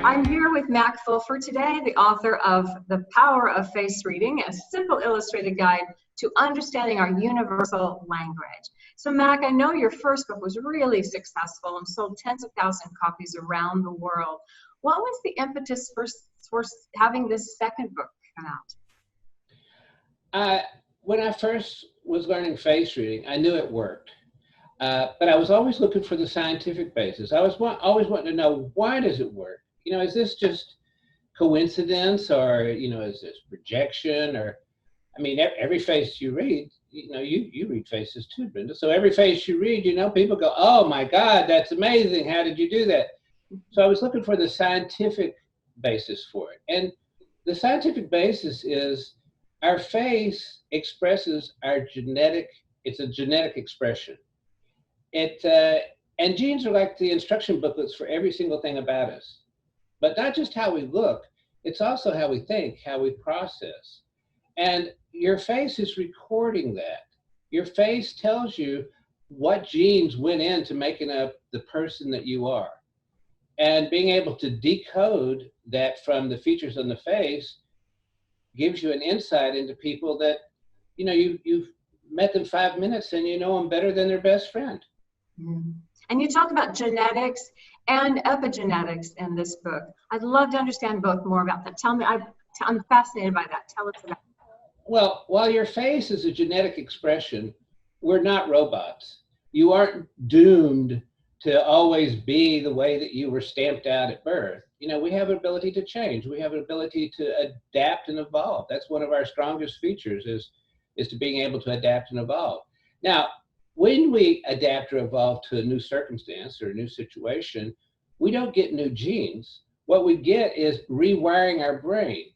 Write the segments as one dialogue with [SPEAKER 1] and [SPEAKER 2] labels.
[SPEAKER 1] I'm here with Mac Fulfer today, the author of The Power of Face Reading, a simple illustrated guide to understanding our universal language. So Mac, I know your first book was really successful and sold tens of thousands of copies around the world. What was the impetus for having this second book come
[SPEAKER 2] out? When I first was learning face reading, I knew it worked. But I was always looking for the scientific basis. I was always wanting to know, why does it work? You know, is this just coincidence, or, you know, is this projection? Or, I mean, every face you read, you know, you read faces too, Brenda. So every face you read, you know, people go, oh my God, that's amazing. How did you do that? So I was looking for the scientific basis for it. And the scientific basis is our face expresses our genetic, it's a genetic expression. And genes are like the instruction booklets for every single thing about us. But not just how we look, it's also how we think, how we process. And your face is recording that. Your face tells you what genes went into making up the person that you are. And being able to decode that from the features on the face gives you an insight into people that, you know, you've met them 5 minutes and you know them better than their best friend.
[SPEAKER 1] Mm-hmm. And you talk about genetics and epigenetics in this book. I'd love to understand both more about that. Tell me, I'm fascinated by that. Tell us about that.
[SPEAKER 2] Well, while your face is a genetic expression, we're not robots. You aren't doomed to always be the way that you were stamped out at birth. You know, we have an ability to change. We have an ability to adapt and evolve. That's one of our strongest features, is to being able to adapt and evolve. Now, when we adapt or evolve to a new circumstance or a new situation, we don't get new genes. What we get is rewiring our brain.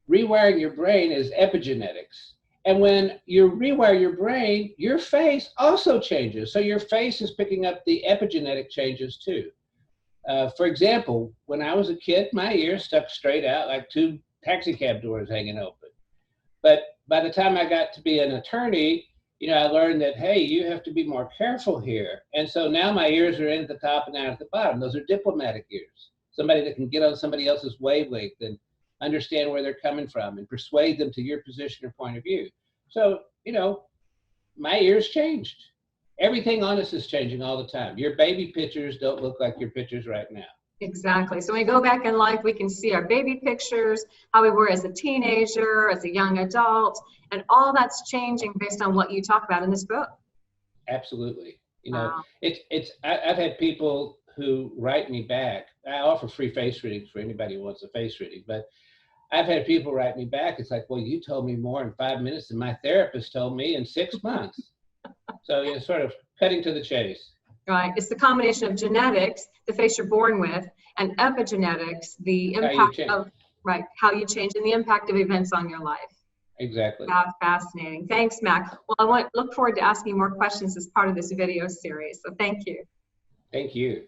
[SPEAKER 2] Rewiring your brain is epigenetics. And when you rewire your brain, your face also changes. So your face is picking up the epigenetic changes too. For example, when I was a kid, my ears stuck straight out like two taxi cab doors hanging open. But by the time I got to be an attorney, you know, I learned that, hey, you have to be more careful here. And so now my ears are in at the top and out at the bottom. Those are diplomatic ears. Somebody that can get on somebody else's wavelength and understand where they're coming from and persuade them to your position or point of view. So, you know, my ears changed. Everything on us is changing all the time. Your baby pictures don't look like your pictures right now.
[SPEAKER 1] Exactly. So when we go back in life, we can see our baby pictures, how we were as a teenager, as a young adult, and all that's changing based on what you talk about in this book.
[SPEAKER 2] Absolutely. You know, I've had people who write me back. I offer free face readings for anybody who wants a face reading, but I've had people write me back. It's like, well, you told me more in 5 minutes than my therapist told me in 6 months. So you're sort of cutting to the chase.
[SPEAKER 1] Right. It's the combination of genetics, the face you're born with, and epigenetics, the impact of, right, how you change and the impact of events on your life.
[SPEAKER 2] Exactly.
[SPEAKER 1] That's fascinating. Thanks, Mac. Well, I look forward to asking more questions as part of this video series. So thank you.
[SPEAKER 2] Thank you.